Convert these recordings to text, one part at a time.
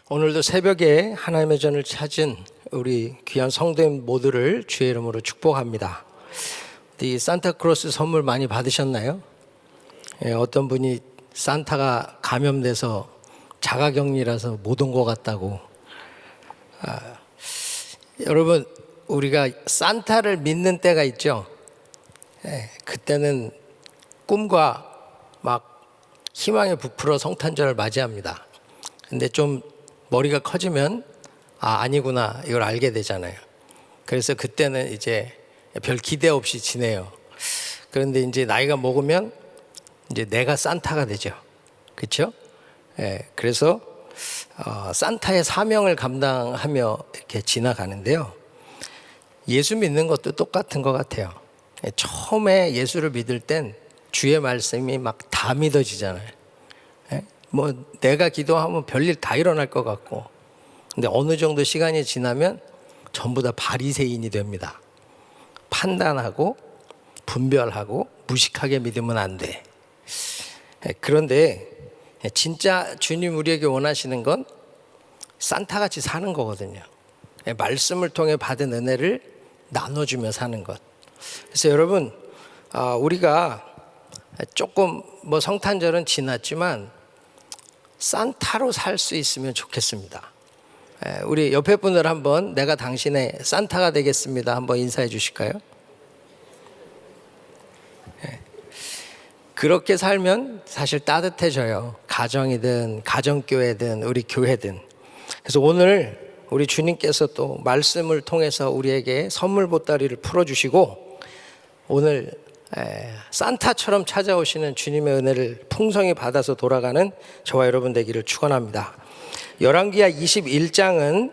오늘도 새벽에 하나님의 전을 찾은 우리 귀한 성도님 모두를 주의 이름으로 축복합니다. 이 산타크로스 선물 많이 받으셨나요? 어떤 분이 산타가 감염돼서 자가격리라서 못 온 것 같다고. 여러분, 우리가 산타를 믿는 때가 있죠. 그때는 꿈과 막 희망에 부풀어 성탄절을 맞이합니다. 근데 좀 머리가 커지면 아니구나 이걸 알게 되잖아요. 그래서 그때는 이제 별 기대 없이 지내요. 그런데 이제 나이가 먹으면 이제 내가 산타가 되죠. 그렇죠? 그래서 산타의 사명을 감당하며 이렇게 지나가는데요. 예수 믿는 것도 똑같은 것 같아요. 처음에 예수를 믿을 땐 주의 말씀이 막 다 믿어지잖아요. 뭐 내가 기도하면 별일 다 일어날 것 같고, 근데 어느 정도 시간이 지나면 전부 다 바리새인이 됩니다. 판단하고 분별하고 무식하게 믿으면 안 돼. 그런데 진짜 주님 우리에게 원하시는 건 산타같이 사는 거거든요. 말씀을 통해 받은 은혜를 나눠주며 사는 것. 그래서 여러분, 우리가 조금 뭐 성탄절은 지났지만 산타로 살 수 있으면 좋겠습니다. 우리 옆에 분들 한번 내가 당신의 산타가 되겠습니다. 한번 인사해 주실까요? 그렇게 살면 사실 따뜻해져요. 가정이든 가정교회든 우리 교회든. 그래서 오늘 우리 주님께서 또 말씀을 통해서 우리에게 선물 보따리를 풀어주시고 오늘 산타처럼 찾아오시는 주님의 은혜를 풍성히 받아서 돌아가는 저와 여러분 되기를 축원합니다. 열왕기하 21장은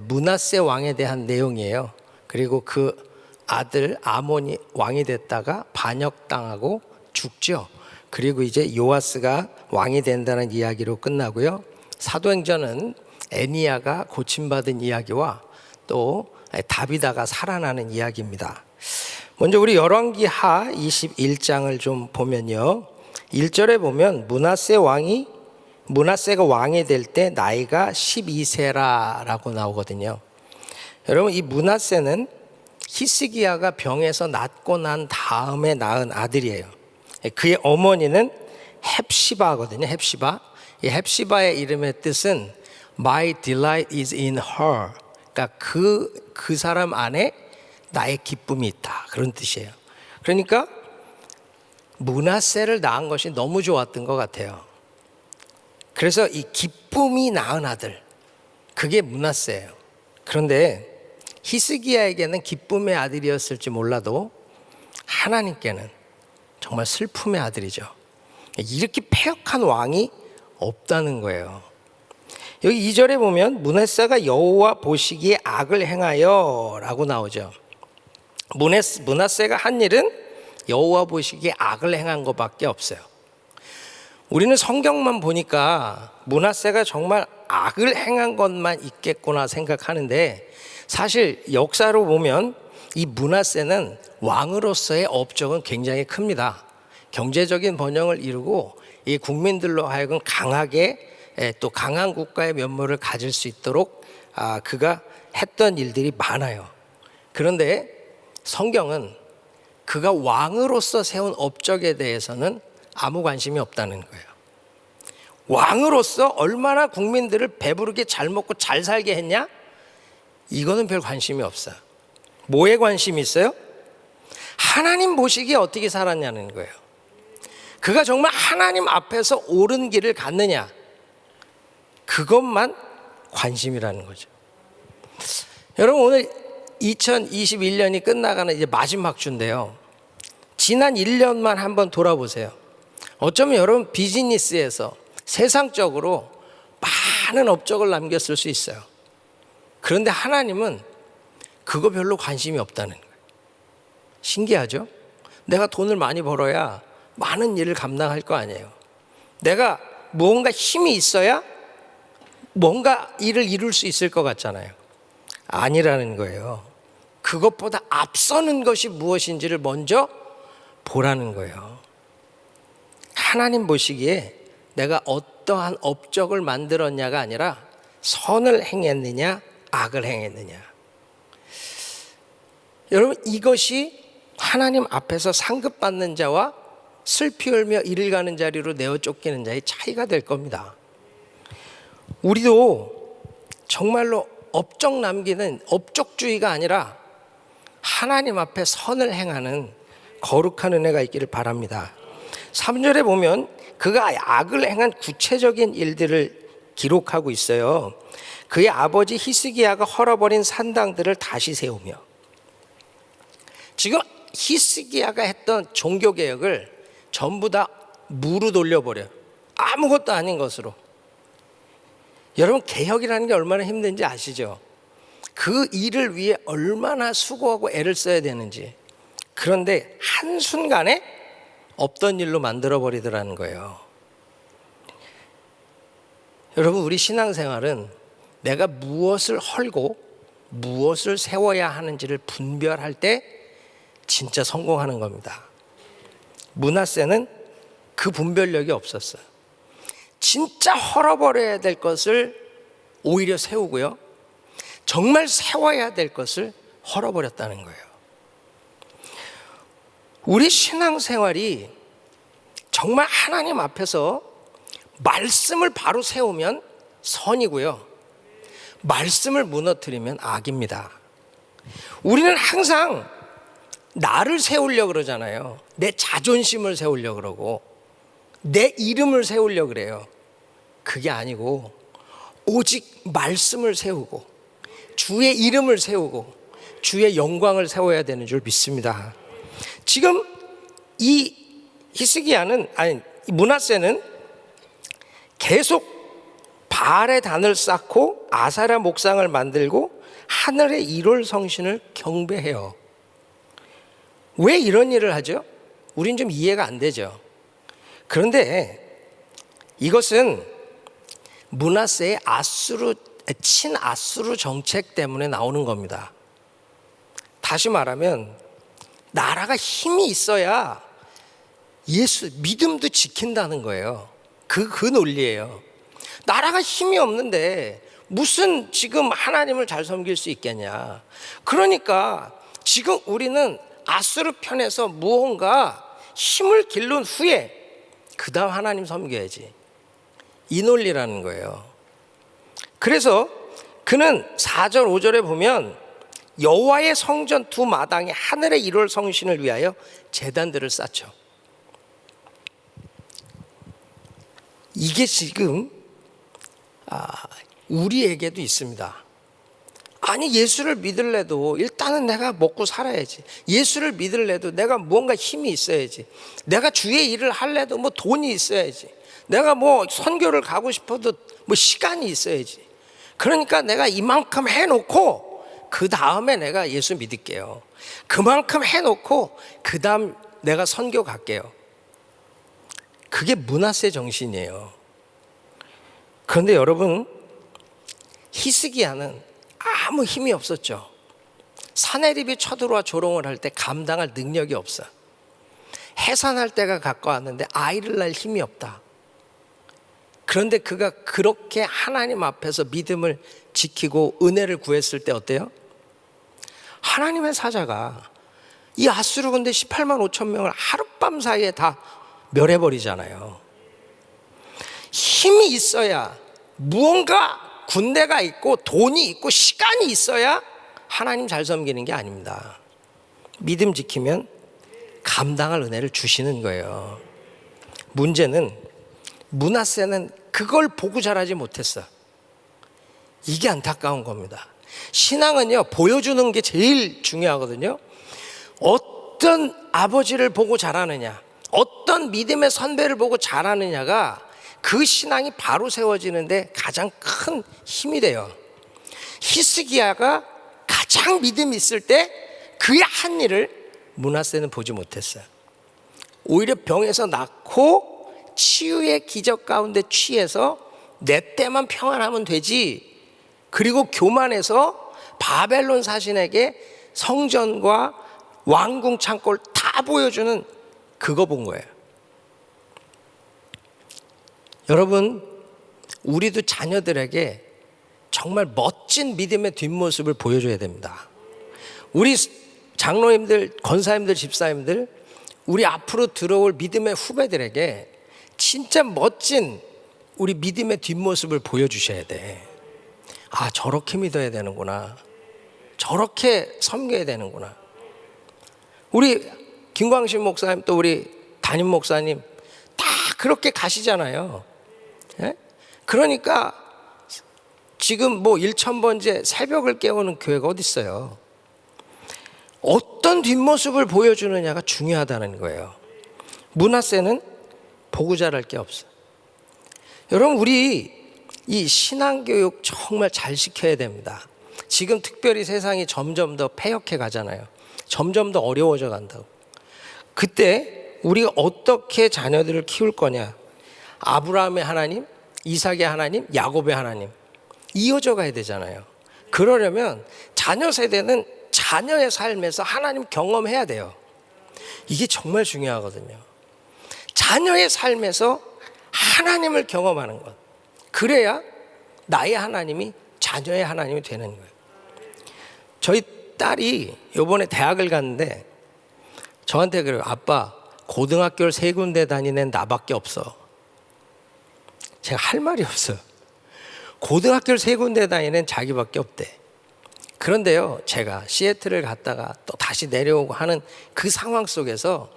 므낫세 왕에 대한 내용이에요. 그리고 그 아들 아몬이 왕이 됐다가 반역당하고 죽죠. 그리고 이제 요아스가 왕이 된다는 이야기로 끝나고요. 사도행전은 애니야가 고침받은 이야기와 또 다비다가 살아나는 이야기입니다. 먼저 우리 열왕기하 21장을 좀 보면요. 1절에 보면 므낫세가 왕이 될 때 나이가 12세라라고 나오거든요. 여러분, 이 므낫세는 히스기야가 병에서 낫고 난 다음에 낳은 아들이에요. 그의 어머니는 헵시바거든요. 헵시바. 이 헵시바의 이름의 뜻은 My delight is in her. 그러니까 그 사람 안에 나의 기쁨이 있다. 그런 뜻이에요. 그러니까 므낫세를 낳은 것이 너무 좋았던 것 같아요. 그래서 이 기쁨이 낳은 아들, 그게 므낫세예요. 그런데 히스기야에게는 기쁨의 아들이었을지 몰라도 하나님께는 정말 슬픔의 아들이죠. 이렇게 패역한 왕이 없다는 거예요. 여기 2절에 보면 므낫세가 여호와 보시기에 악을 행하여 라고 나오죠. 므낫세가 한 일은 여호와 보시기에 악을 행한 것밖에 없어요. 우리는 성경만 보니까 므낫세가 정말 악을 행한 것만 있겠구나 생각하는데 사실 역사로 보면 이 므낫세는 왕으로서의 업적은 굉장히 큽니다. 경제적인 번영을 이루고 이 국민들로 하여금 강하게 또 강한 국가의 면모를 가질 수 있도록 그가 했던 일들이 많아요. 그런데 성경은 그가 왕으로서 세운 업적에 대해서는 아무 관심이 없다는 거예요. 왕으로서 얼마나 국민들을 배부르게 잘 먹고 잘 살게 했냐? 이거는 별 관심이 없어요. 뭐에 관심이 있어요? 하나님 보시기에 어떻게 살았냐는 거예요. 그가 정말 하나님 앞에서 옳은 길을 갔느냐? 그것만 관심이라는 거죠. 여러분, 오늘 2021년이 끝나가는 이제 마지막 주인데요. 지난 1년만 한번 돌아보세요. 어쩌면 여러분 비즈니스에서 세상적으로 많은 업적을 남겼을 수 있어요. 그런데 하나님은 그거 별로 관심이 없다는 거예요. 신기하죠? 내가 돈을 많이 벌어야 많은 일을 감당할 거 아니에요. 내가 무언가 힘이 있어야 뭔가 일을 이룰 수 있을 것 같잖아요. 아니라는 거예요. 그것보다 앞서는 것이 무엇인지를 먼저 보라는 거예요. 하나님 보시기에 내가 어떠한 업적을 만들었냐가 아니라 선을 행했느냐 악을 행했느냐. 여러분, 이것이 하나님 앞에서 상급받는 자와 슬피 울며 이를 가는 자리로 내어 쫓기는 자의 차이가 될 겁니다. 우리도 정말로 업적 남기는 업적주의가 아니라 하나님 앞에 선을 행하는 거룩한 은혜가 있기를 바랍니다. 3절에 보면 그가 악을 행한 구체적인 일들을 기록하고 있어요. 그의 아버지 히스기야가 헐어버린 산당들을 다시 세우며. 지금 히스기야가 했던 종교개혁을 전부 다 무로 돌려버려요. 아무것도 아닌 것으로. 여러분, 개혁이라는 게 얼마나 힘든지 아시죠? 그 일을 위해 얼마나 수고하고 애를 써야 되는지. 그런데 한순간에 없던 일로 만들어버리더라는 거예요. 여러분, 우리 신앙생활은 내가 무엇을 헐고 무엇을 세워야 하는지를 분별할 때 진짜 성공하는 겁니다. 므낫세는 그 분별력이 없었어요. 진짜 헐어버려야 될 것을 오히려 세우고요, 정말 세워야 될 것을 헐어버렸다는 거예요. 우리 신앙생활이 정말 하나님 앞에서 말씀을 바로 세우면 선이고요, 말씀을 무너뜨리면 악입니다. 우리는 항상 나를 세우려고 그러잖아요. 내 자존심을 세우려고 그러고 내 이름을 세우려고 그래요. 그게 아니고 오직 말씀을 세우고 주의 이름을 세우고 주의 영광을 세워야 되는 줄 믿습니다. 지금 이 므낫세는 계속 바알의 단을 쌓고 아사랴 목상을 만들고 하늘의 일월 성신을 경배해요. 왜 이런 일을 하죠? 우린 좀 이해가 안 되죠. 그런데 이것은 므낫세의 친아수르 정책 때문에 나오는 겁니다. 다시 말하면 나라가 힘이 있어야 믿음도 지킨다는 거예요. 그 논리예요. 나라가 힘이 없는데 무슨 지금 하나님을 잘 섬길 수 있겠냐. 그러니까 지금 우리는 아수르 편에서 무언가 힘을 기른 후에 그 다음 하나님 섬겨야지, 이 논리라는 거예요. 그래서 그는 4절 5절에 보면 여호와의 성전 두 마당에 하늘의 일월 성신을 위하여 제단들을 쌓죠. 이게 지금 우리에게도 있습니다. 아니, 예수를 믿을래도 일단은 내가 먹고 살아야지. 예수를 믿을래도 내가 무언가 힘이 있어야지. 내가 주의 일을 할래도 뭐 돈이 있어야지. 내가 뭐 선교를 가고 싶어도 뭐 시간이 있어야지. 그러니까 내가 이만큼 해놓고 그 다음에 내가 예수 믿을게요. 그만큼 해놓고 그 다음 내가 선교 갈게요. 그게 므낫세 정신이에요. 그런데 여러분, 히스기야는 아무 힘이 없었죠. 사내립이 쳐들어와 조롱을 할 때 감당할 능력이 없어. 해산할 때가 가까웠는데 아이를 낳을 힘이 없다. 그런데 그가 그렇게 하나님 앞에서 믿음을 지키고 은혜를 구했을 때 어때요? 하나님의 사자가 이 아수르 군대 18만 5천 명을 하룻밤 사이에 다 멸해버리잖아요. 힘이 있어야, 무언가 군대가 있고 돈이 있고 시간이 있어야 하나님 잘 섬기는 게 아닙니다. 믿음 지키면 감당할 은혜를 주시는 거예요. 문제는 므낫세는 그걸 보고 자라지 못했어. 이게 안타까운 겁니다. 신앙은요, 보여주는 게 제일 중요하거든요. 어떤 아버지를 보고 자라느냐, 어떤 믿음의 선배를 보고 자라느냐가 그 신앙이 바로 세워지는데 가장 큰 힘이 돼요. 히스기야가 가장 믿음이 있을 때 그의 한 일을 므낫세는 보지 못했어요. 오히려 병에서 낫고 치유의 기적 가운데 취해서 내 때만 평안하면 되지, 그리고 교만해서 바벨론 사신에게 성전과 왕궁 창고를 다 보여주는 그거 본 거예요. 여러분, 우리도 자녀들에게 정말 멋진 믿음의 뒷모습을 보여줘야 됩니다. 우리 장로님들, 권사님들, 집사님들, 우리 앞으로 들어올 믿음의 후배들에게 진짜 멋진 우리 믿음의 뒷모습을 보여주셔야 돼. 아, 저렇게 믿어야 되는구나. 저렇게 섬겨야 되는구나. 우리 김광신 목사님, 또 우리 담임 목사님 다 그렇게 가시잖아요. 예? 그러니까 지금 뭐 1,000번째 새벽을 깨우는 교회가 어디 있어요? 어떤 뒷모습을 보여주느냐가 중요하다는 거예요. 므낫세는 보고 자랄 게 없어. 여러분, 우리 이 신앙교육 정말 잘 시켜야 됩니다. 지금 특별히 세상이 점점 더 패역해 가잖아요. 점점 더 어려워져 간다고. 그때 우리가 어떻게 자녀들을 키울 거냐? 아브라함의 하나님, 이삭의 하나님, 야곱의 하나님 이어져 가야 되잖아요. 그러려면 자녀 세대는 자녀의 삶에서 하나님 경험해야 돼요. 이게 정말 중요하거든요. 자녀의 삶에서 하나님을 경험하는 것. 그래야 나의 하나님이 자녀의 하나님이 되는 거예요. 저희 딸이 이번에 대학을 갔는데 저한테 그래요. 아빠, 고등학교를 3군데 다니는 나밖에 없어. 제가 할 말이 없어요. 고등학교를 3군데 다니는 자기밖에 없대. 그런데요, 제가 시애틀을 갔다가 또 다시 내려오고 하는 그 상황 속에서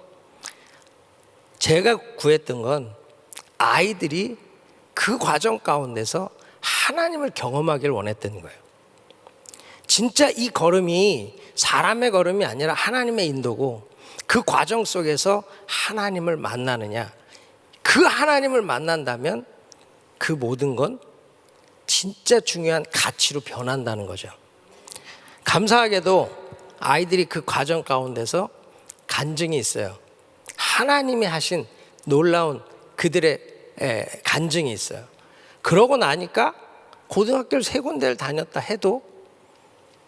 제가 구했던 건 아이들이 그 과정 가운데서 하나님을 경험하길 원했던 거예요. 진짜 이 걸음이 사람의 걸음이 아니라 하나님의 인도고, 그 과정 속에서 하나님을 만나느냐, 그 하나님을 만난다면 그 모든 건 진짜 중요한 가치로 변한다는 거죠. 감사하게도 아이들이 그 과정 가운데서 간증이 있어요. 하나님이 하신 놀라운 그들의 간증이 있어요. 그러고 나니까 고등학교를 3군데를 다녔다 해도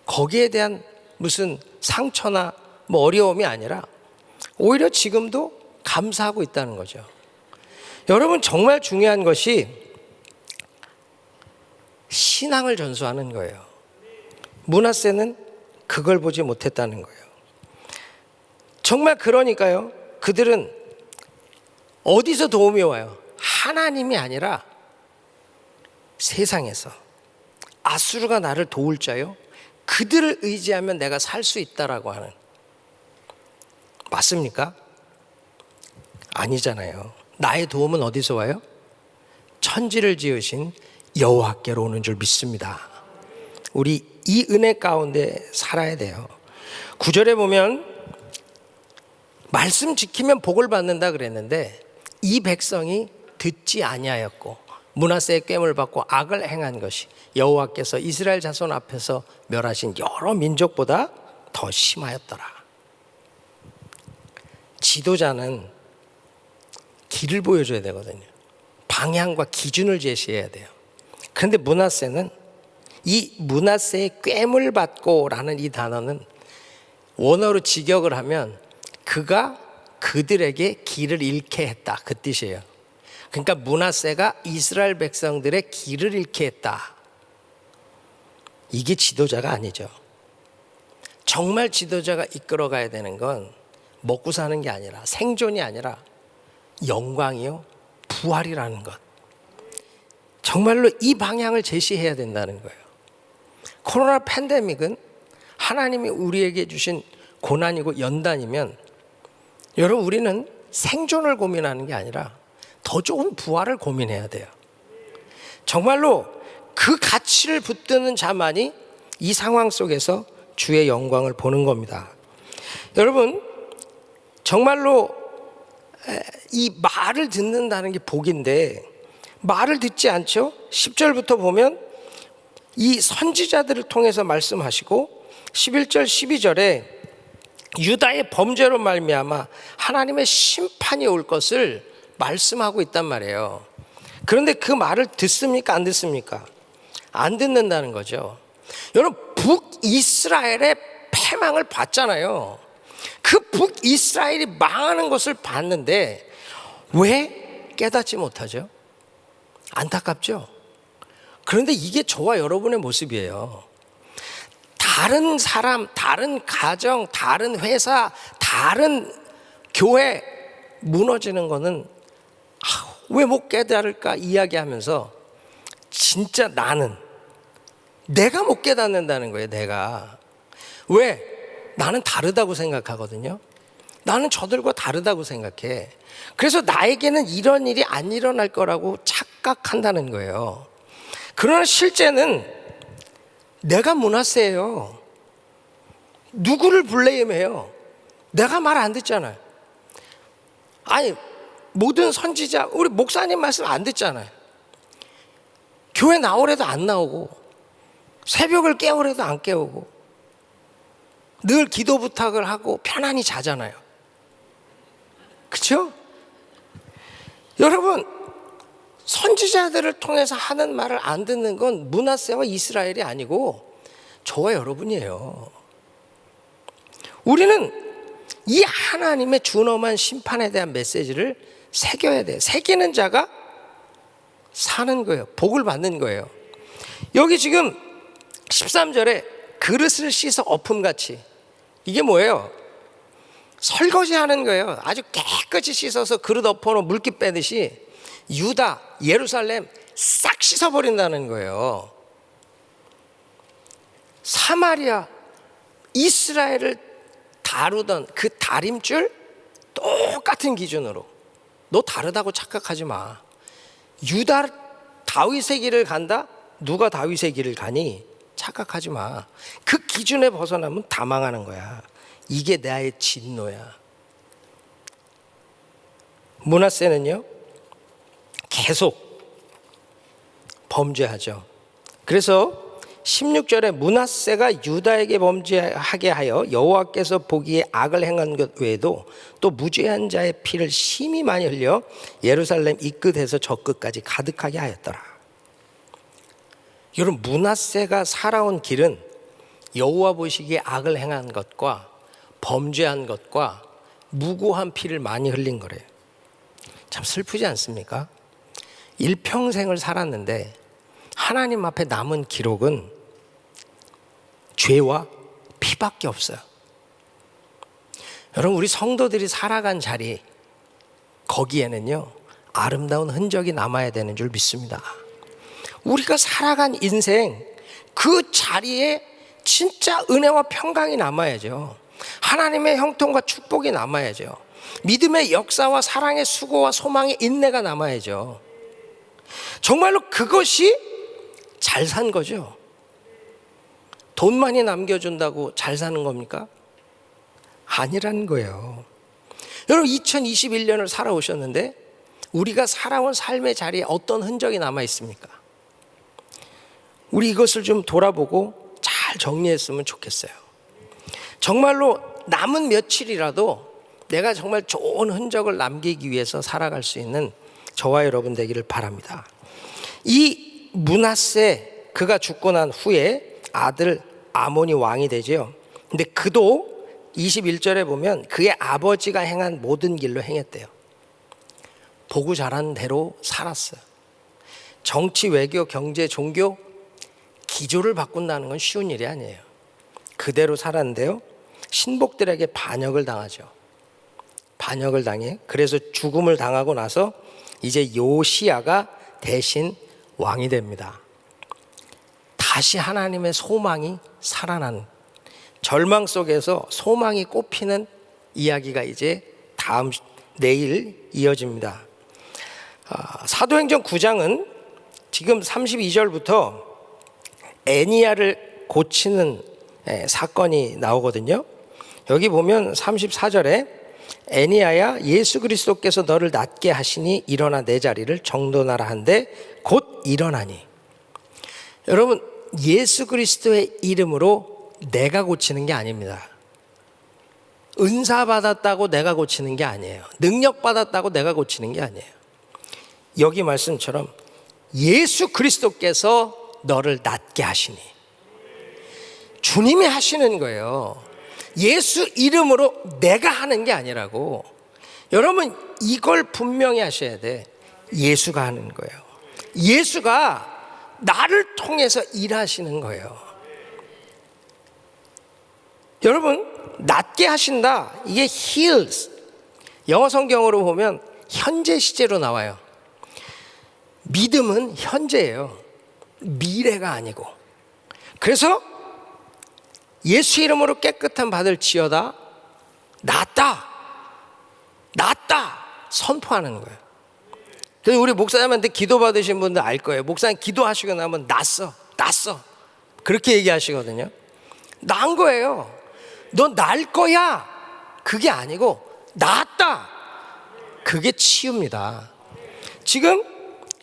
거기에 대한 무슨 상처나 뭐 어려움이 아니라 오히려 지금도 감사하고 있다는 거죠. 여러분, 정말 중요한 것이 신앙을 전수하는 거예요. 므낫세는 그걸 보지 못했다는 거예요. 정말 그러니까요, 그들은 어디서 도움이 와요? 하나님이 아니라 세상에서. 아수르가 나를 도울 자요, 그들을 의지하면 내가 살 수 있다라고 하는. 맞습니까? 아니잖아요. 나의 도움은 어디서 와요? 천지를 지으신 여호와께로 오는 줄 믿습니다. 우리 이 은혜 가운데 살아야 돼요. 9절에 보면 말씀 지키면 복을 받는다 그랬는데 이 백성이 듣지 아니하였고 므낫세의 꾀물 받고 악을 행한 것이 여호와께서 이스라엘 자손 앞에서 멸하신 여러 민족보다 더 심하였더라. 지도자는 길을 보여줘야 되거든요. 방향과 기준을 제시해야 돼요. 그런데 므낫세는, 이 므낫세의 꾀물 받고라는 이 단어는 원어로 직역을 하면 그가 그들에게 길을 잃게 했다, 그 뜻이에요. 그러니까 므낫세가 이스라엘 백성들의 길을 잃게 했다. 이게 지도자가 아니죠. 정말 지도자가 이끌어가야 되는 건 먹고 사는 게 아니라, 생존이 아니라 영광이요, 부활이라는 것. 정말로 이 방향을 제시해야 된다는 거예요. 코로나 팬데믹은 하나님이 우리에게 주신 고난이고 연단이면, 여러분, 우리는 생존을 고민하는 게 아니라 더 좋은 부활을 고민해야 돼요. 정말로 그 가치를 붙드는 자만이 이 상황 속에서 주의 영광을 보는 겁니다. 여러분, 정말로 이 말을 듣는다는 게 복인데 말을 듣지 않죠? 10절부터 보면 이 선지자들을 통해서 말씀하시고 11절 12절에 유다의 범죄로 말미암아 하나님의 심판이 올 것을 말씀하고 있단 말이에요. 그런데 그 말을 듣습니까? 안 듣습니까? 안 듣는다는 거죠. 여러분, 북이스라엘의 패망을 봤잖아요. 그 북이스라엘이 망하는 것을 봤는데 왜 깨닫지 못하죠? 안타깝죠? 그런데 이게 저와 여러분의 모습이에요. 다른 사람, 다른 가정, 다른 회사, 다른 교회 무너지는 거는 왜 못 깨달을까 이야기하면서 진짜 내가 못 깨닫는다는 거예요. 내가 왜? 나는 다르다고 생각하거든요. 나는 저들과 다르다고 생각해. 그래서 나에게는 이런 일이 안 일어날 거라고 착각한다는 거예요. 그러나 실제는 내가 문화세예요. 누구를 블레임해요? 내가 말 안 듣잖아요. 아니, 모든 선지자, 우리 목사님 말씀 안 듣잖아요. 교회 나오래도 안 나오고, 새벽을 깨우래도 안 깨우고, 늘 기도 부탁을 하고 편안히 자잖아요. 그렇죠? 여러분, 선지자들을 통해서 하는 말을 안 듣는 건 므낫세와 이스라엘이 아니고 저와 여러분이에요. 우리는 이 하나님의 준엄한 심판에 대한 메시지를 새겨야 돼요. 새기는 자가 사는 거예요. 복을 받는 거예요. 여기 지금 13절에 그릇을 씻어 엎음같이, 이게 뭐예요? 설거지 하는 거예요. 아주 깨끗이 씻어서 그릇 엎어놓고 물기 빼듯이 유다, 예루살렘 싹 씻어버린다는 거예요. 사마리아, 이스라엘을 다루던 그 다림줄 똑같은 기준으로 너 다르다고 착각하지 마. 유다 다윗의 길을 간다? 누가 다윗의 길을 가니? 착각하지 마. 그 기준에 벗어나면 다 망하는 거야. 이게 나의 진노야. 므낫세는요 계속 범죄하죠. 그래서 16절에 므낫세가 유다에게 범죄하게 하여 여호와께서 보기에 악을 행한 것 외에도 또 무죄한 자의 피를 심히 많이 흘려 예루살렘 이 끝에서 저 끝까지 가득하게 하였더라. 여러분, 므낫세가 살아온 길은 여호와 보시기에 악을 행한 것과 범죄한 것과 무고한 피를 많이 흘린 거래요. 참 슬프지 않습니까? 일평생을 살았는데 하나님 앞에 남은 기록은 죄와 피밖에 없어요. 여러분, 우리 성도들이 살아간 자리, 거기에는요 아름다운 흔적이 남아야 되는 줄 믿습니다. 우리가 살아간 인생, 그 자리에 진짜 은혜와 평강이 남아야죠. 하나님의 형통과 축복이 남아야죠. 믿음의 역사와 사랑의 수고와 소망의 인내가 남아야죠. 정말로 그것이 잘 산 거죠. 돈 많이 남겨준다고 잘 사는 겁니까? 아니라는 거예요. 여러분, 2021년을 살아오셨는데 우리가 살아온 삶의 자리에 어떤 흔적이 남아 있습니까? 우리 이것을 좀 돌아보고 잘 정리했으면 좋겠어요. 정말로 남은 며칠이라도 내가 정말 좋은 흔적을 남기기 위해서 살아갈 수 있는 저와 여러분 되기를 바랍니다. 이 므낫세, 그가 죽고 난 후에 아들 아몬이 왕이 되죠. 근데 그도 21절에 보면 그의 아버지가 행한 모든 길로 행했대요. 보고 자란 대로 살았어요. 정치, 외교, 경제, 종교 기조를 바꾼다는 건 쉬운 일이 아니에요. 그대로 살았는데요, 신복들에게 반역을 당하죠. 반역을 당해. 그래서 죽음을 당하고 나서 이제 요시야가 대신 왕이 됩니다. 다시 하나님의 소망이 살아난, 절망 속에서 소망이 꽃피는 이야기가 이제 내일 이어집니다. 사도행전 9장은 지금 32절부터 애니야를 고치는 사건이 나오거든요. 여기 보면 34절에 애니야야, 예수 그리스도께서 너를 낫게 하시니 일어나 내 자리를 정돈하라 한데 곧 일어나니. 여러분, 예수 그리스도의 이름으로 내가 고치는 게 아닙니다. 은사 받았다고 내가 고치는 게 아니에요. 능력 받았다고 내가 고치는 게 아니에요. 여기 말씀처럼 예수 그리스도께서 너를 낫게 하시니, 주님이 하시는 거예요. 예수 이름으로 내가 하는 게 아니라고. 여러분, 이걸 분명히 하셔야 돼. 예수가 하는 거예요. 예수가 나를 통해서 일하시는 거예요. 여러분, 낫게 하신다. 이게 heals. 영어 성경으로 보면 현재 시제로 나와요. 믿음은 현재예요. 미래가 아니고. 그래서 예수 이름으로 깨끗한 받을 지어다. 낫다. 낫다. 선포하는 거예요. 그래서 우리 목사님한테 기도 받으신 분들 알 거예요. 목사님 기도하시고 나면 낫어. 그렇게 얘기하시거든요. 난 거예요. 너 날 거야. 그게 아니고 낫다. 그게 치유입니다. 지금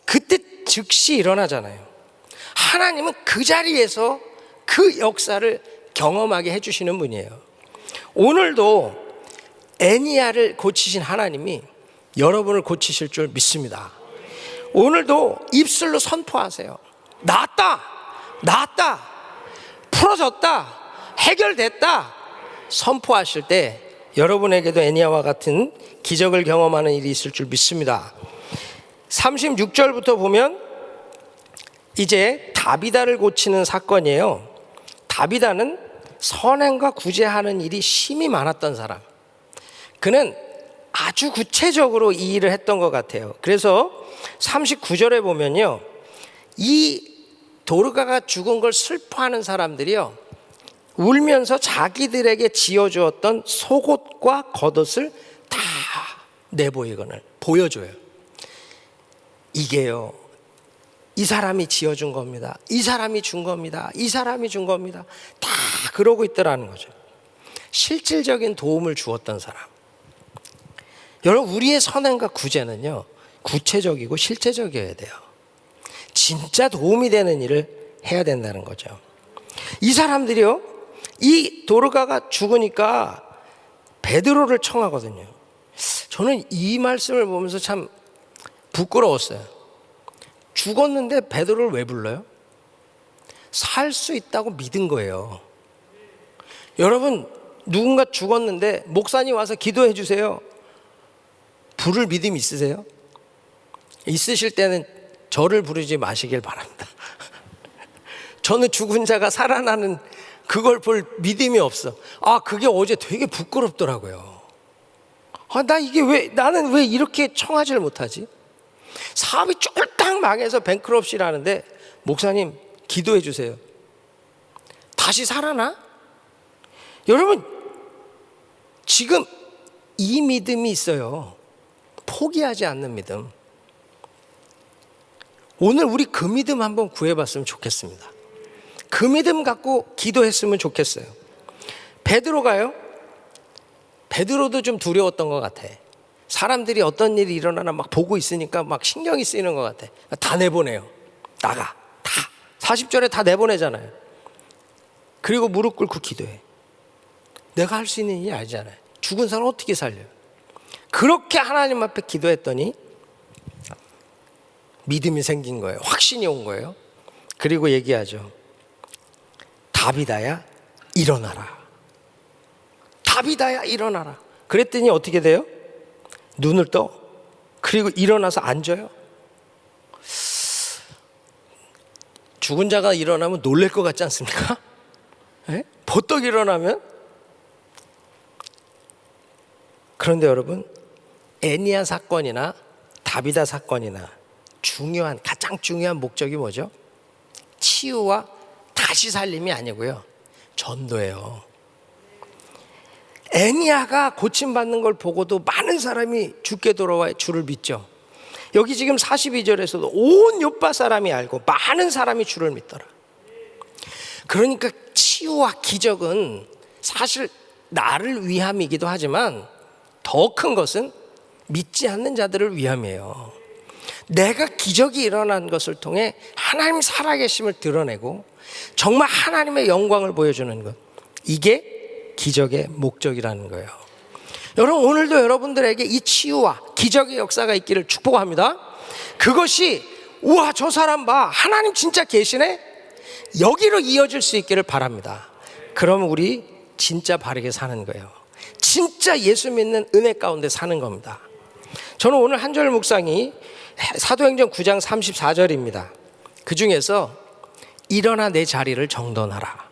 그때 즉시 일어나잖아요. 하나님은 그 자리에서 그 역사를 경험하게 해주시는 분이에요. 오늘도 애니야를 고치신 하나님이 여러분을 고치실 줄 믿습니다. 오늘도 입술로 선포하세요. 낫다, 풀어졌다, 해결됐다 선포하실 때 여러분에게도 애니야와 같은 기적을 경험하는 일이 있을 줄 믿습니다. 36절부터 보면 이제 다비다를 고치는 사건이에요. 다비다는 선행과 구제하는 일이 심히 많았던 사람. 그는 아주 구체적으로 이 일을 했던 것 같아요. 그래서 39절에 보면요, 이 도르가가 죽은 걸 슬퍼하는 사람들이요, 울면서 자기들에게 지어주었던 속옷과 겉옷을 다 내보이거늘 보여줘요. 이게요, 이 사람이 지어준 겁니다. 이 사람이 준 겁니다. 이 사람이 준 겁니다. 다 그러고 있더라는 거죠. 실질적인 도움을 주었던 사람. 여러분, 우리의 선행과 구제는요, 구체적이고 실제적이어야 돼요. 진짜 도움이 되는 일을 해야 된다는 거죠. 이 사람들이요, 이 도르가가 죽으니까 베드로를 청하거든요. 저는 이 말씀을 보면서 참 부끄러웠어요. 죽었는데 베드로를 왜 불러요? 살 수 있다고 믿은 거예요. 여러분, 누군가 죽었는데 목사님 와서 기도해 주세요. 부를 믿음 있으세요? 있으실 때는 저를 부르지 마시길 바랍니다. 저는 죽은 자가 살아나는 그걸 볼 믿음이 없어. 그게 어제 되게 부끄럽더라고요. 나는 왜 이렇게 청하지를 못하지? 사업이 쫄딱 망해서 뱅크럽시라는데 목사님 기도해 주세요. 다시 살아나? 여러분, 지금 이 믿음이 있어요. 포기하지 않는 믿음. 오늘 우리 그 믿음 한번 구해봤으면 좋겠습니다. 그 믿음 갖고 기도했으면 좋겠어요. 베드로도 좀 두려웠던 것 같아. 사람들이 어떤 일이 일어나나 막 보고 있으니까 막 신경이 쓰이는 것 같아. 다 내보내요. 나가. 다. 40절에 다 내보내잖아요. 그리고 무릎 꿇고 기도해. 내가 할 수 있는 일이 아니잖아요. 죽은 사람 어떻게 살려요? 그렇게 하나님 앞에 기도했더니 믿음이 생긴 거예요. 확신이 온 거예요. 그리고 얘기하죠. 다비다야 일어나라. 다비다야 일어나라. 그랬더니 어떻게 돼요? 눈을 떠. 그리고 일어나서 앉아요. 죽은 자가 일어나면 놀랄 것 같지 않습니까? 네? 버떡 일어나면. 그런데 여러분, 애니야 사건이나 다비다 사건이나 가장 중요한 목적이 뭐죠? 치유와 다시 살림이 아니고요, 전도예요. 애니야가 고침받는 걸 보고도 많은 사람이 주께 돌아와 주를 믿죠. 여기 지금 42절에서도 온 요파 사람이 알고 많은 사람이 주를 믿더라. 그러니까 치유와 기적은 사실 나를 위함이기도 하지만 더 큰 것은 믿지 않는 자들을 위함이에요. 내가 기적이 일어난 것을 통해 하나님 살아계심을 드러내고 정말 하나님의 영광을 보여주는 것, 이게 기적의 목적이라는 거예요. 여러분, 오늘도 여러분들에게 이 치유와 기적의 역사가 있기를 축복합니다. 그것이 우와, 저 사람 봐, 하나님 진짜 계시네, 여기로 이어질 수 있기를 바랍니다. 그러면 우리 진짜 바르게 사는 거예요. 진짜 예수 믿는 은혜 가운데 사는 겁니다. 저는 오늘 한 절 묵상이 사도행전 9장 34절입니다. 그 중에서 일어나 내 자리를 정돈하라.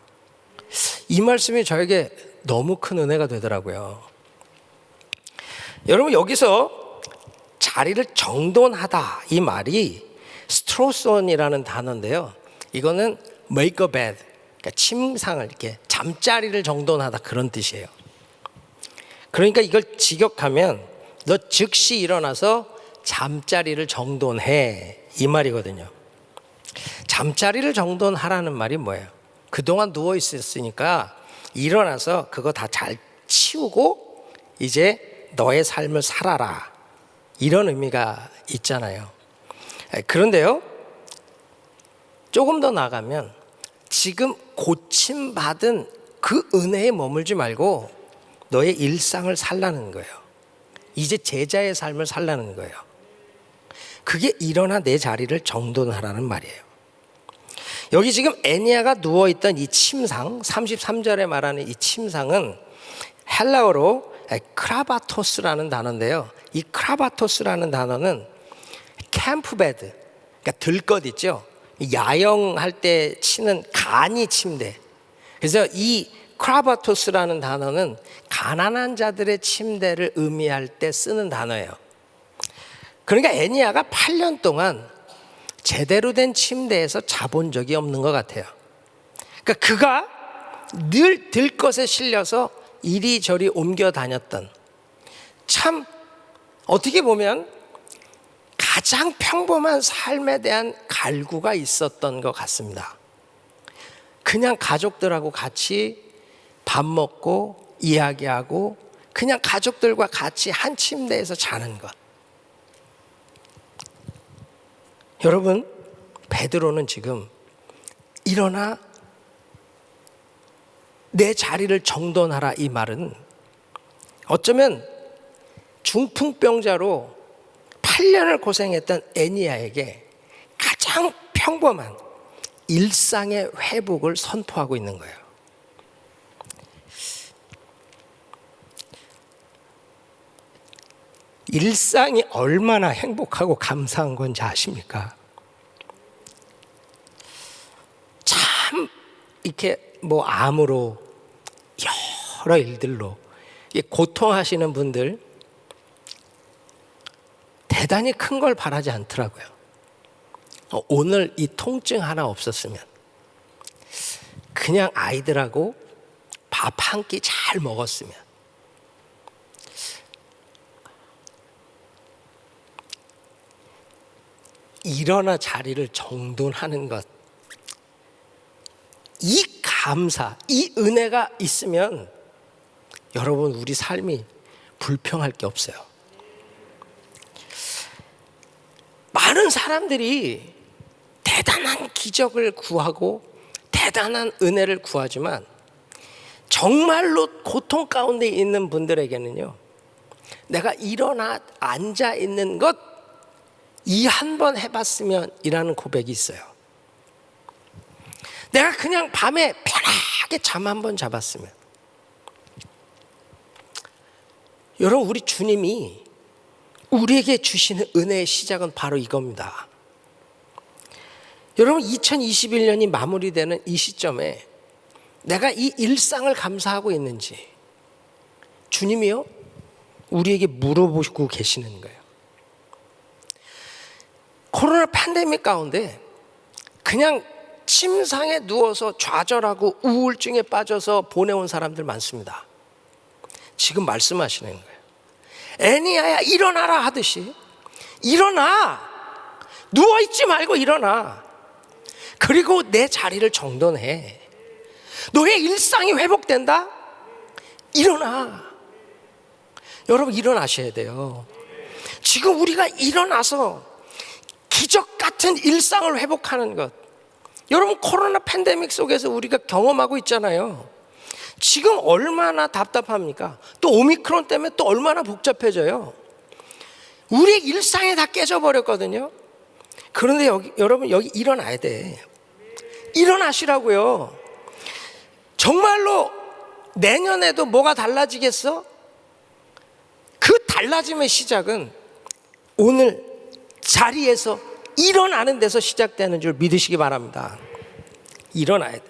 이 말씀이 저에게 너무 큰 은혜가 되더라고요. 여러분, 여기서 자리를 정돈하다 이 말이 스트로스온이라는 단어인데요. 이거는 make a bed, 그러니까 침상을 이렇게 잠자리를 정돈하다 그런 뜻이에요. 그러니까 이걸 직역하면 너 즉시 일어나서 잠자리를 정돈해 이 말이거든요. 잠자리를 정돈하라는 말이 뭐예요? 그동안 누워 있었으니까 일어나서 그거 다 잘 치우고 이제 너의 삶을 살아라, 이런 의미가 있잖아요. 그런데요, 조금 더 나가면 지금 고침받은 그 은혜에 머물지 말고 너의 일상을 살라는 거예요. 이제 제자의 삶을 살라는 거예요. 그게 일어나 내 자리를 정돈하라는 말이에요. 여기 지금 애니아가 누워있던 이 침상, 33절에 말하는 이 침상은 헬라어로 크라바토스라는 단어인데요. 이 크라바토스라는 단어는 캠프베드, 그러니까 들것 있죠. 야영할 때 치는 간이 침대. 그래서 이 크라바토스라는 단어는 가난한 자들의 침대를 의미할 때 쓰는 단어예요. 그러니까 애니아가 8년 동안 제대로 된 침대에서 자본 적이 없는 것 같아요. 그러니까 그가 늘 들것에 실려서 이리저리 옮겨 다녔던, 참 어떻게 보면 가장 평범한 삶에 대한 갈구가 있었던 것 같습니다. 그냥 가족들하고 같이 밥 먹고 이야기하고 그냥 가족들과 같이 한 침대에서 자는 것. 여러분, 베드로는 지금 일어나 내 자리를 정돈하라 이 말은 어쩌면 중풍병자로 8년을 고생했던 애니아에게 가장 평범한 일상의 회복을 선포하고 있는 거예요. 일상이 얼마나 행복하고 감사한 건지 아십니까? 참 이렇게 뭐 암으로 여러 일들로 고통하시는 분들 대단히 큰 걸 바라지 않더라고요. 오늘 이 통증 하나 없었으면 그냥 아이들하고 밥 한 끼 잘 먹었으면, 일어나 자리를 정돈하는 것, 이 감사, 이 은혜가 있으면 여러분 우리 삶이 불평할 게 없어요. 많은 사람들이 대단한 기적을 구하고 대단한 은혜를 구하지만 정말로 고통 가운데 있는 분들에게는요, 내가 일어나 앉아 있는 것 이 한 번 해봤으면 이라는 고백이 있어요. 내가 그냥 밤에 편하게 잠 한 번 잡았으면. 여러분, 우리 주님이 우리에게 주시는 은혜의 시작은 바로 이겁니다. 여러분, 2021년이 마무리되는 이 시점에 내가 이 일상을 감사하고 있는지 주님이요 우리에게 물어보시고 계시는 거예요. 코로나 팬데믹 가운데 그냥 침상에 누워서 좌절하고 우울증에 빠져서 보내온 사람들 많습니다. 지금 말씀하시는 거예요. 애니아야 일어나라 하듯이 일어나, 누워있지 말고 일어나. 그리고 내 자리를 정돈해. 너의 일상이 회복된다? 일어나. 여러분, 일어나셔야 돼요. 지금 우리가 일어나서 기적 같은 일상을 회복하는 것, 여러분 코로나 팬데믹 속에서 우리가 경험하고 있잖아요. 지금 얼마나 답답합니까? 또 오미크론 때문에 또 얼마나 복잡해져요. 우리의 일상이 다 깨져버렸거든요. 그런데 여러분 여기 일어나야 돼. 일어나시라고요. 정말로 내년에도 뭐가 달라지겠어? 그 달라짐의 시작은 오늘 자리에서 일어나는 데서 시작되는 줄 믿으시기 바랍니다. 일어나야 돼.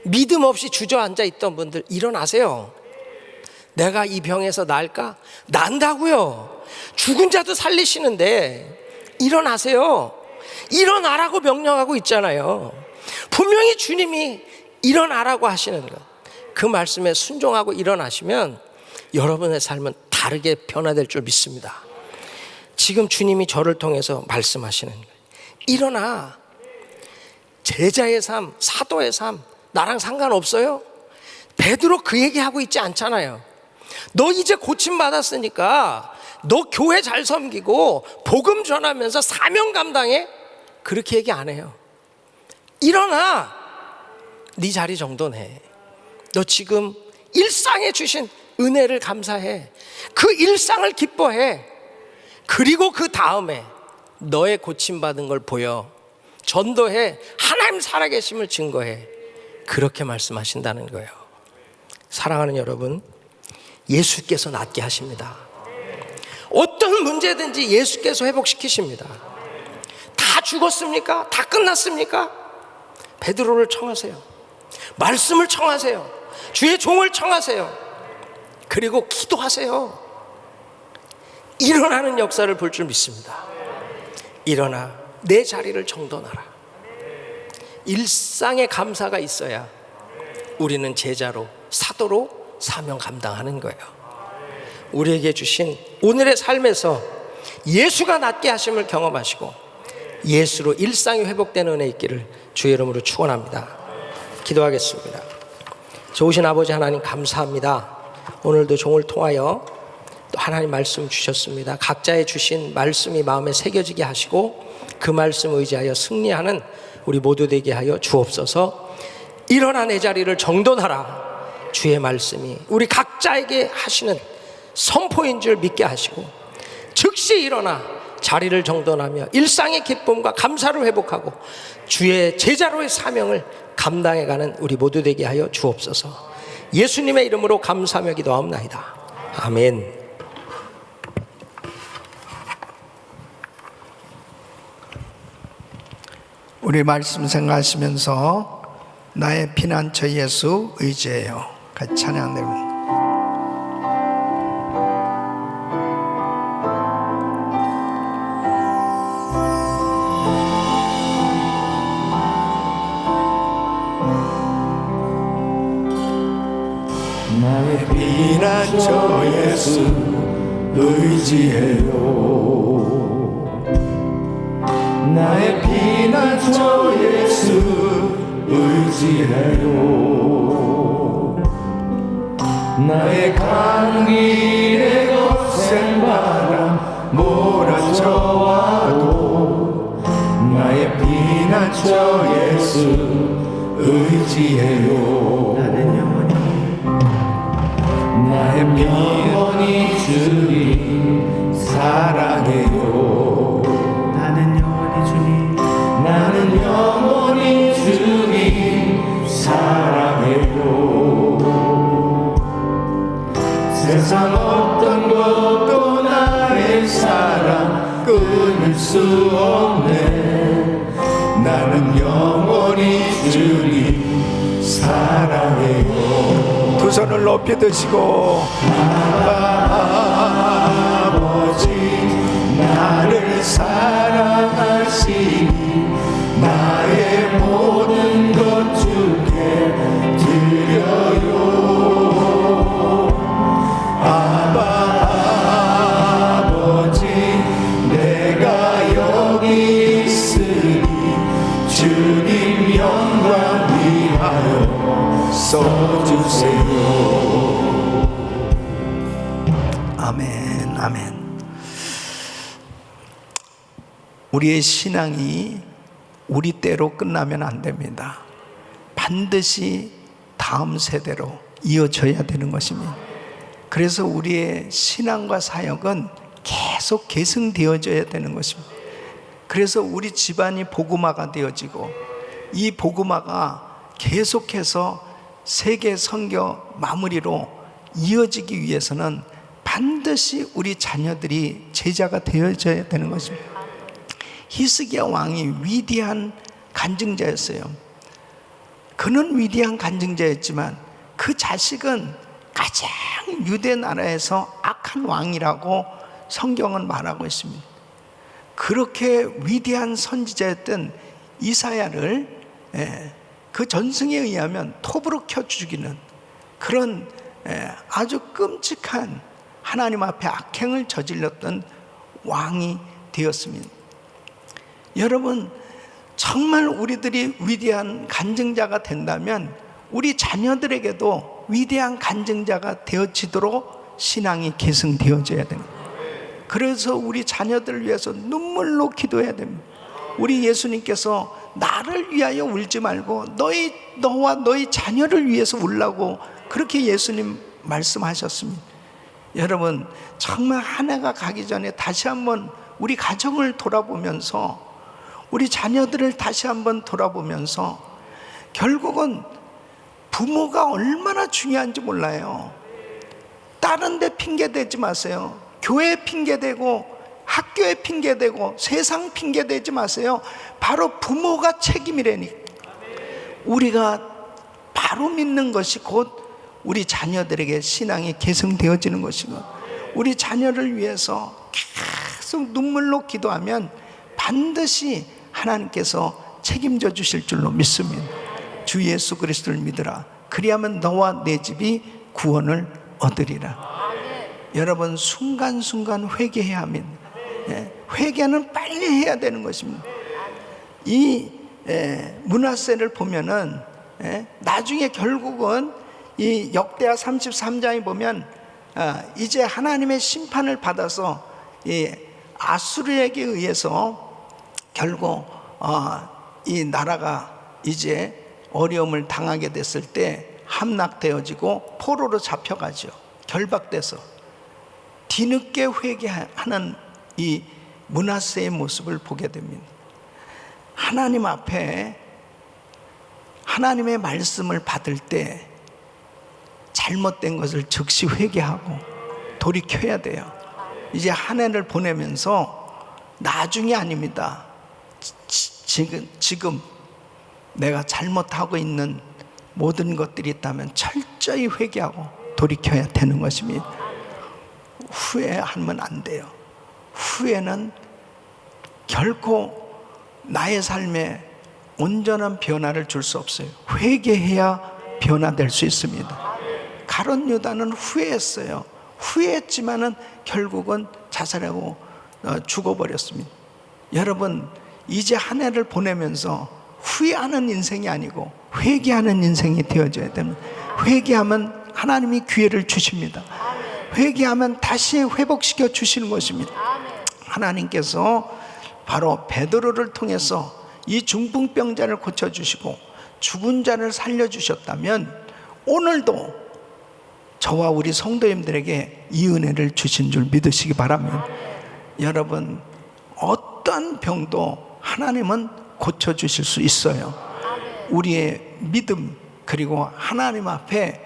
믿음 없이 주저앉아 있던 분들 일어나세요. 내가 이 병에서 나을까? 난다고요. 죽은 자도 살리시는데 일어나세요. 일어나라고 명령하고 있잖아요. 분명히 주님이 일어나라고 하시는 것, 그 말씀에 순종하고 일어나시면 여러분의 삶은 다르게 변화될 줄 믿습니다. 지금 주님이 저를 통해서 말씀하시는 거예요. 일어나. 제자의 삶, 사도의 삶 나랑 상관없어요? 베드로 그 얘기하고 있지 않잖아요. 너 이제 고침받았으니까 너 교회 잘 섬기고 복음 전하면서 사명 감당해? 그렇게 얘기 안 해요. 일어나. 네 자리 정돈해. 너 지금 일상에 주신 은혜를 감사해. 그 일상을 기뻐해. 그리고 그 다음에 너의 고침받은 걸 보여. 전도해. 하나님 살아계심을 증거해. 그렇게 말씀하신다는 거예요. 사랑하는 여러분, 예수께서 낫게 하십니다. 어떤 문제든지 예수께서 회복시키십니다. 다 죽었습니까? 다 끝났습니까? 베드로를 청하세요. 말씀을 청하세요. 주의 종을 청하세요. 그리고 기도하세요. 일어나는 역사를 볼 줄 믿습니다. 일어나 내 자리를 정돈하라. 일상의 감사가 있어야 우리는 제자로, 사도로 사명 감당하는 거예요. 우리에게 주신 오늘의 삶에서 예수가 낫게 하심을 경험하시고 예수로 일상이 회복되는 은혜 있기를 주의 이름으로 축원합니다. 기도하겠습니다. 좋으신 아버지 하나님 감사합니다. 오늘도 종을 통하여 또 하나님 말씀 주셨습니다. 각자의 주신 말씀이 마음에 새겨지게 하시고 그 말씀 의지하여 승리하는 우리 모두 되게 하여 주옵소서. 일어나 내 자리를 정돈하라. 주의 말씀이 우리 각자에게 하시는 선포인 줄 믿게 하시고 즉시 일어나 자리를 정돈하며 일상의 기쁨과 감사를 회복하고 주의 제자로의 사명을 감당해가는 우리 모두 되게 하여 주옵소서. 예수님의 이름으로 감사하며 기도하옵나이다. 아멘. 우리 말씀 생각하시면서 나의 피난처 예수 의지해요. 같이 찬양 드립니다. 나의 피난처 예수 의지해요. 나의 피난처 예수 의지해요. 나의 간 길에 거센 바람 몰아쳐와도 나의 피난처 예수 의지해요. 나의 영원히 주님 사랑해요. 나는 영원히 주님 사랑해요. 세상 어떤 것도 나의 사랑 끊을 수 없네. 나는 영원히 주님 사랑해요. 두 손을 높이 드시고 아버지 나를 사랑하시니 나의 모든 것 주께 드려요. 아버지 내가 여기 있으니 주님 영광 위하여 써주세요. 아멘, 아멘. 우리의 신앙이 우리 때로 끝나면 안 됩니다. 반드시 다음 세대로 이어져야 되는 것입니다. 그래서 우리의 신앙과 사역은 계속 계승되어져야 되는 것입니다. 그래서 우리 집안이 복음화가 되어지고 이 복음화가 계속해서 세계 선교 마무리로 이어지기 위해서는 반드시 우리 자녀들이 제자가 되어져야 되는 것입니다. 히스기야 왕이 위대한 간증자였어요. 그는 위대한 간증자였지만 그 자식은 가장 유대 나라에서 악한 왕이라고 성경은 말하고 있습니다. 그렇게 위대한 선지자였던 이사야를 그 전승에 의하면 톱으로 켜 죽이는 그런 아주 끔찍한 하나님 앞에 악행을 저질렀던 왕이 되었습니다. 여러분, 정말 우리들이 위대한 간증자가 된다면 우리 자녀들에게도 위대한 간증자가 되어지도록 신앙이 계승되어져야 됩니다. 그래서 우리 자녀들을 위해서 눈물로 기도해야 됩니다. 우리 예수님께서 나를 위하여 울지 말고 너와 너희 자녀를 위해서 울라고 그렇게 예수님 말씀하셨습니다. 여러분, 정말 한 해가 가기 전에 다시 한번 우리 가정을 돌아보면서 우리 자녀들을 다시 한번 돌아보면서 결국은 부모가 얼마나 중요한지 몰라요. 다른 데 핑계대지 마세요. 교회 핑계대고 학교에 핑계대고 세상 핑계대지 마세요. 바로 부모가 책임이라니까. 우리가 바로 믿는 것이 곧 우리 자녀들에게 신앙이 계승되어지는 것이고, 우리 자녀를 위해서 계속 눈물로 기도하면 반드시 하나님께서 책임져 주실 줄로 믿습니다. 주 예수 그리스도를 믿으라. 그리하면 너와 내 집이 구원을 얻으리라. 여러분, 순간순간 회개해야 합니다. 회개는 빨리 해야 되는 것입니다. 이 므낫세를 보면은 나중에 결국은 이 역대하 33장에 보면 이제 하나님의 심판을 받아서 이 아수르에게 의해서 결국 이 나라가 이제 어려움을 당하게 됐을 때 함락되어지고 포로로 잡혀가죠. 결박돼서 뒤늦게 회개하는 이 므낫세의 모습을 보게 됩니다. 하나님 앞에 하나님의 말씀을 받을 때 잘못된 것을 즉시 회개하고 돌이켜야 돼요. 이제 한 해를 보내면서 나중이 아닙니다. 지금 내가 잘못하고 있는 모든 것들이 있다면 철저히 회개하고 돌이켜야 되는 것입니다. 후회하면 안 돼요. 후회는 결코 나의 삶에 온전한 변화를 줄 수 없어요. 회개해야 변화될 수 있습니다. 가룟 유다는 후회했어요. 후회했지만은 결국은 자살하고 죽어버렸습니다. 여러분, 이제 한 해를 보내면서 후회하는 인생이 아니고 회개하는 인생이 되어져야 됩니다. 회개하면 하나님이 기회를 주십니다. 회개하면 다시 회복시켜 주시는 것입니다. 하나님께서 바로 베드로를 통해서 이 중풍병자를 고쳐주시고 죽은 자를 살려주셨다면 오늘도 저와 우리 성도님들에게 이 은혜를 주신 줄 믿으시기 바랍니다. 여러분, 어떤 병도 하나님은 고쳐주실 수 있어요. 우리의 믿음, 그리고 하나님 앞에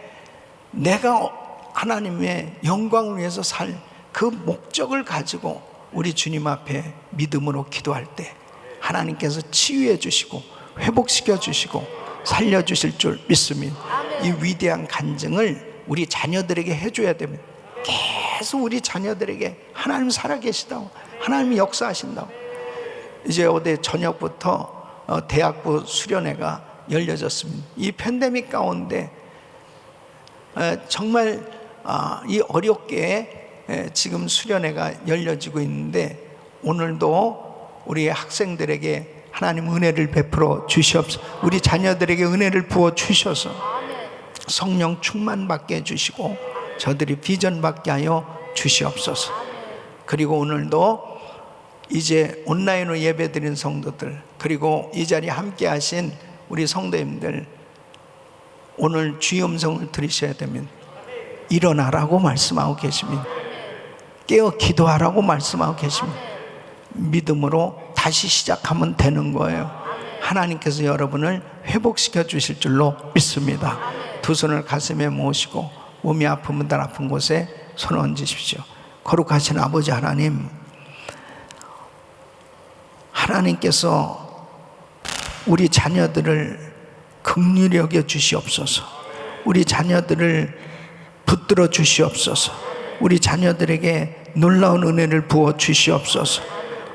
내가 하나님의 영광을 위해서 살 그 목적을 가지고 우리 주님 앞에 믿음으로 기도할 때 하나님께서 치유해 주시고 회복시켜 주시고 살려 주실 줄 믿습니다. 이 위대한 간증을 우리 자녀들에게 해줘야 됩니다. 계속 우리 자녀들에게 하나님 살아계시다고, 하나님이 역사하신다고. 이제 어제 저녁부터 대학부 수련회가 열려졌습니다. 이 팬데믹 가운데 정말 이 어렵게 지금 수련회가 열려지고 있는데 오늘도 우리 학생들에게 하나님 은혜를 베풀어 주시옵소서. 우리 자녀들에게 은혜를 부어 주셔서 성령 충만 받게 해주시고 저들이 비전 받게 하여 주시옵소서. 그리고 오늘도 이제 온라인으로 예배드린 성도들, 그리고 이 자리에 함께 하신 우리 성도님들, 오늘 주의 음성을 들으셔야 됩니다. 일어나라고 말씀하고 계십니다. 깨어 기도하라고 말씀하고 계십니다. 믿음으로 다시 시작하면 되는 거예요. 하나님께서 여러분을 회복시켜 주실 줄로 믿습니다. 두 손을 가슴에 모으시고 몸이 아픈 분들 아픈 곳에 손을 얹으십시오. 거룩하신 아버지 하나님, 하나님께서 우리 자녀들을 긍휼히 여겨 주시옵소서. 우리 자녀들을 붙들어 주시옵소서. 우리 자녀들에게 놀라운 은혜를 부어 주시옵소서.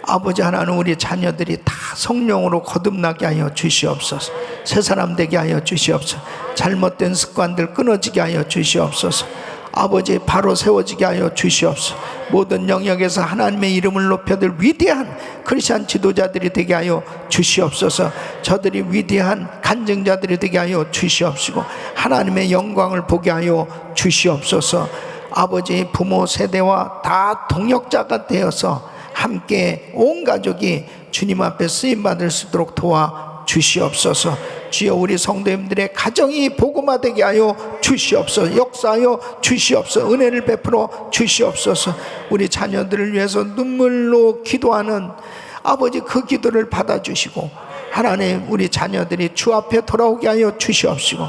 아버지 하나님, 우리 자녀들이 다 성령으로 거듭나게 하여 주시옵소서. 새 사람 되게 하여 주시옵소서. 잘못된 습관들 끊어지게 하여 주시옵소서. 아버지 바로 세워지게 하여 주시옵소서. 모든 영역에서 하나님의 이름을 높여들 위대한 크리스찬 지도자들이 되게 하여 주시옵소서. 저들이 위대한 간증자들이 되게 하여 주시옵시고 하나님의 영광을 보게 하여 주시옵소서. 아버지 부모 세대와 다 동역자가 되어서 함께 온 가족이 주님 앞에 쓰임받을 수 있도록 도와 주시옵소서. 주여, 우리 성도님들의 가정이 복음화되게 하여 주시옵소서. 역사하여 주시옵소서. 은혜를 베풀어 주시옵소서. 우리 자녀들을 위해서 눈물로 기도하는 아버지, 그 기도를 받아주시고 하나님, 우리 자녀들이 주 앞에 돌아오게 하여 주시옵시고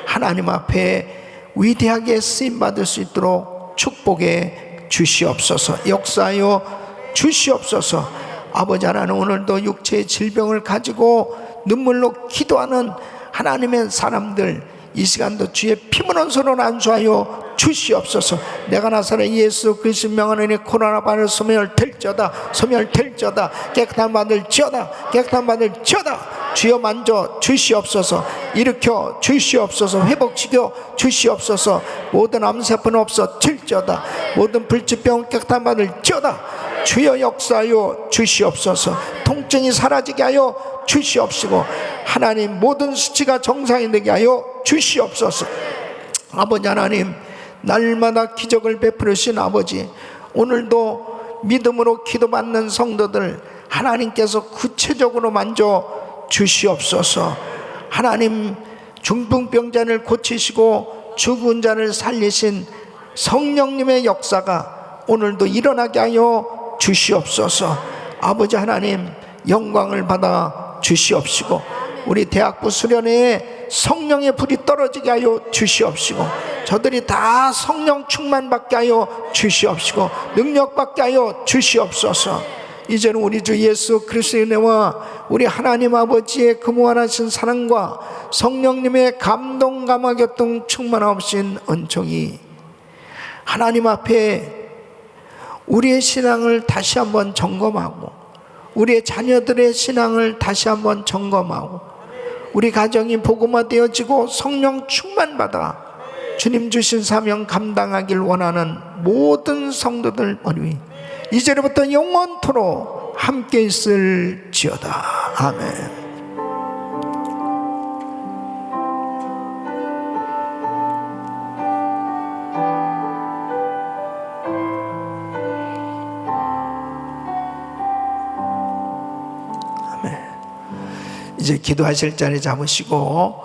하나님 앞에 위대하게 쓰임받을 수 있도록 축복해 주시옵소서. 역사하여 주시옵소서. 아버지 하나님, 오늘도 육체의 질병을 가지고 눈물로 기도하는 하나님의 사람들, 이 시간도 주의 피 묻은 손으로 안수하여 주시옵소서. 내가 나사렛 예수 그리스도 명하노니 코로나 바이러스 소멸될지어다, 소멸될지어다. 깨끗한 받을지어다, 깨끗한 받을지어다. 주여 만져 주시옵소서. 일으켜 주시옵소서. 회복시켜 주시옵소서. 모든 암세포는 없어질지어다. 모든 불치병 깨끗한 받을지어다. 주여 역사하여 주시옵소서. 통증이 사라지게 하여 주시옵시고 하나님, 모든 수치가 정상이 되게 하여 주시옵소서. 아버지 하나님, 날마다 기적을 베푸르신 아버지, 오늘도 믿음으로 기도받는 성도들 하나님께서 구체적으로 만져 주시옵소서. 하나님, 중풍병자를 고치시고 죽은 자를 살리신 성령님의 역사가 오늘도 일어나게 하여 주시옵소서. 아버지 하나님, 영광을 받아 주시옵시고 우리 대학부 수련회에 성령의 불이 떨어지게 하여 주시옵시고 저들이 다 성령 충만받게 하여 주시옵시고 능력받게 하여 주시옵소서. 이제는 우리 주 예수 그리스도의 은혜와 우리 하나님 아버지의 그 무한하신 사랑과 성령님의 감동 감화 교통 충만하신 은총이 하나님 앞에 우리의 신앙을 다시 한번 점검하고 우리의 자녀들의 신앙을 다시 한번 점검하고 우리 가정이 복음화되어지고 성령 충만받아 주님 주신 사명 감당하길 원하는 모든 성도들 머리 이제부터 영원토록 함께 있을지어다. 아멘. 이제 기도하실 자리 잡으시고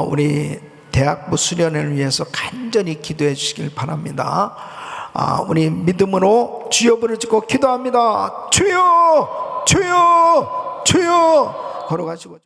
우리 대학부 수련회를 위해서 간절히 기도해 주시길 바랍니다. 우리 믿음으로 주여 부르짖고 기도합니다. 주여, 주여, 주여 걸어가시고